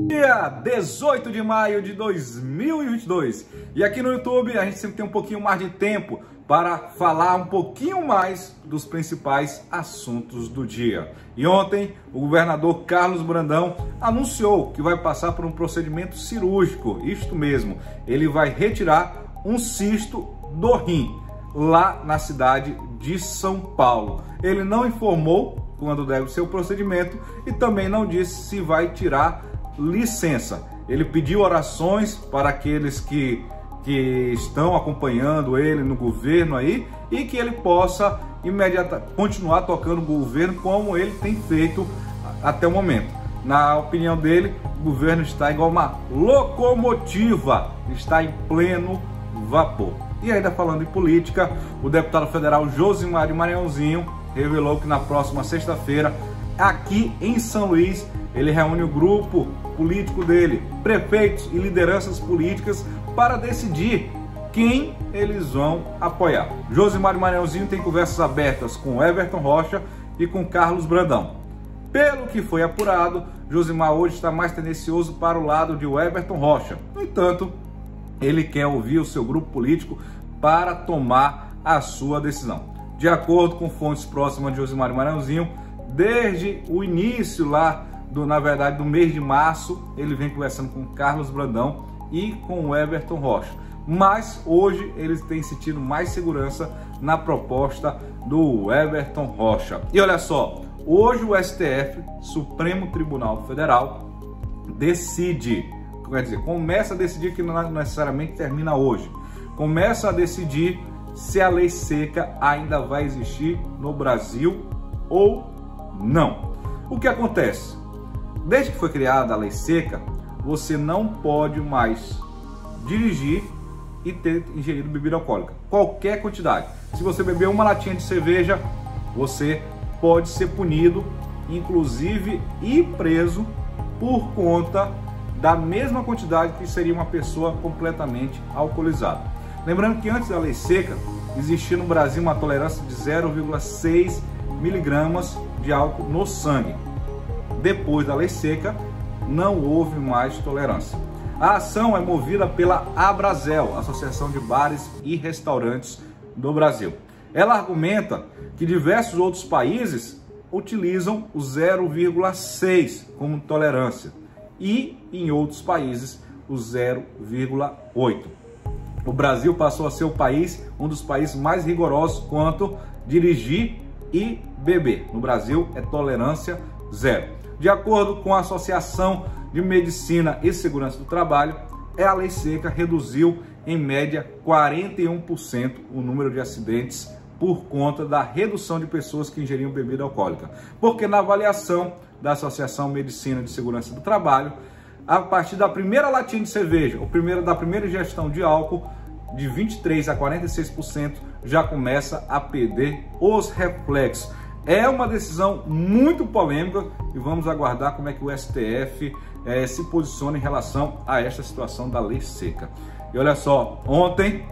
Dia 18 de maio de 2022 e aqui no YouTube a gente sempre tem um pouquinho mais de tempo para falar um pouquinho mais dos principais assuntos do dia. E ontem o governador Carlos Brandão anunciou que vai passar por um procedimento cirúrgico, isto mesmo, ele vai retirar um cisto do rim lá na cidade de São Paulo. Ele não informou quando deve ser o procedimento e também não disse se vai tirar licença. Ele pediu orações para aqueles que estão acompanhando ele no governo aí e que ele possa continuar tocando o governo como ele tem feito até o momento. Na opinião dele, o governo está igual uma locomotiva, está em pleno vapor. E ainda falando em política, o deputado federal Josimar de Maranhãozinho revelou que na próxima sexta-feira, aqui em São Luís, ele reúne o grupo político dele, prefeitos e lideranças políticas, para decidir quem eles vão apoiar. Josimar de Maranhãozinho tem conversas abertas com Everton Rocha e com Carlos Brandão. Pelo que foi apurado, Josimar hoje está mais tendencioso para o lado de Everton Rocha. No entanto, ele quer ouvir o seu grupo político para tomar a sua decisão. De acordo com fontes próximas de Josimar de Maranhãozinho, desde o início lá do mês de março, ele vem conversando com Carlos Brandão e com o Everton Rocha. Mas hoje eles têm sentido mais segurança na proposta do Everton Rocha. E olha só, hoje o STF, Supremo Tribunal Federal, decide, quer dizer, começa a decidir, que não necessariamente termina hoje, começa a decidir se a lei seca ainda vai existir no Brasil ou não. O que acontece? Desde que foi criada a lei seca, você não pode mais dirigir e ter ingerido bebida alcoólica, qualquer quantidade. Se você beber uma latinha de cerveja, você pode ser punido, inclusive ir preso por conta da mesma quantidade que seria uma pessoa completamente alcoolizada. Lembrando que antes da lei seca, existia no Brasil uma tolerância de 0,6 miligramas de álcool no sangue. Depois da lei seca, não houve mais tolerância. A ação é movida pela Abrazel, Associação de Bares e Restaurantes do Brasil. Ela argumenta que diversos outros países utilizam o 0,6 como tolerância e em outros países o 0,8. O Brasil passou a ser um dos países mais rigorosos quanto dirigir e beber. No Brasil é tolerância zero. De acordo com a Associação de Medicina e Segurança do Trabalho, a lei seca reduziu em média 41% o número de acidentes por conta da redução de pessoas que ingeriam bebida alcoólica. Porque na avaliação da Associação Medicina de Segurança do Trabalho, a partir da primeira latinha de cerveja, da primeira ingestão de álcool, de 23% a 46% já começa a perder os reflexos. É uma decisão muito polêmica e vamos aguardar como é que o STF se posiciona em relação a esta situação da lei seca. E olha só, ontem,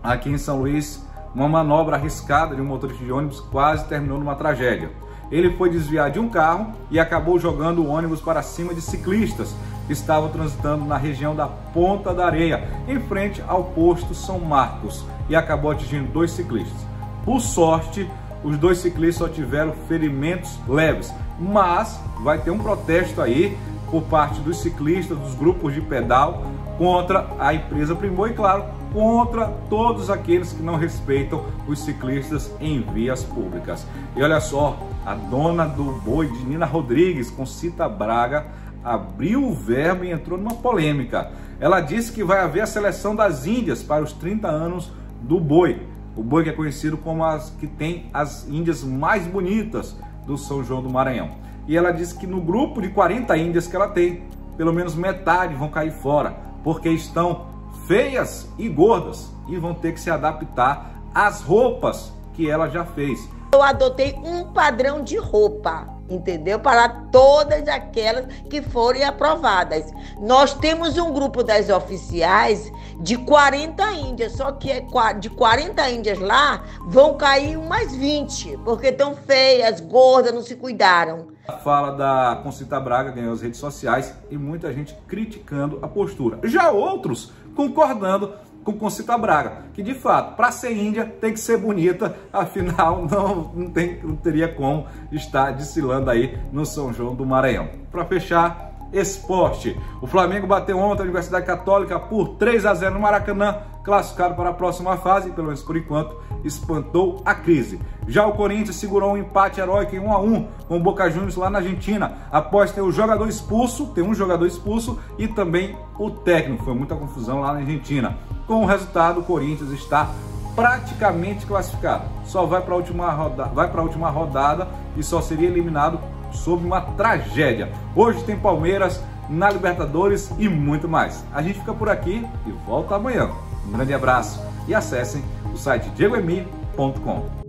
aqui em São Luís, uma manobra arriscada de um motorista de ônibus quase terminou numa tragédia. Ele foi desviar de um carro e acabou jogando o ônibus para cima de ciclistas que estavam transitando na região da Ponta da Areia, em frente ao posto São Marcos, e acabou atingindo 2 ciclistas. Por sorte, os 2 ciclistas só tiveram ferimentos leves, mas vai ter um protesto aí por parte dos ciclistas, dos grupos de pedal, contra a empresa Primor e, claro, contra todos aqueles que não respeitam os ciclistas em vias públicas. E olha só, a dona do boi de Nina Rodrigues, Concita Braga, abriu o verbo e entrou numa polêmica. Ela disse que vai haver a seleção das Índias para os 30 anos do boi. O boi que é conhecido como as que tem as índias mais bonitas do São João do Maranhão. E ela disse que no grupo de 40 índias que ela tem, pelo menos metade vão cair fora, porque estão feias e gordas e vão ter que se adaptar às roupas que ela já fez. Eu adotei um padrão de roupa, entendeu? Para todas aquelas que forem aprovadas. Nós temos um grupo das oficiais de 40 índias, só que de 40 índias lá, vão cair umas 20, porque estão feias, gordas, não se cuidaram. A fala da Concita Braga ganhou as redes sociais e muita gente criticando a postura. Já outros concordando com Concita Braga, que de fato, para ser índia, tem que ser bonita, afinal não teria como estar desfilando aí no São João do Maranhão. Para fechar, esporte. O Flamengo bateu ontem a Universidade Católica por 3-0 no Maracanã, classificado para a próxima fase, pelo menos por enquanto, espantou a crise. Já o Corinthians segurou um empate heróico em 1-1 com o Boca Juniors lá na Argentina, após ter um jogador expulso e também o técnico. Foi muita confusão lá na Argentina. Com o resultado, o Corinthians está praticamente classificado. Só vai para a última rodada e só seria eliminado sob uma tragédia. Hoje tem Palmeiras na Libertadores e muito mais. A gente fica por aqui e volta amanhã. Um grande abraço e acessem o site diegoemir.com.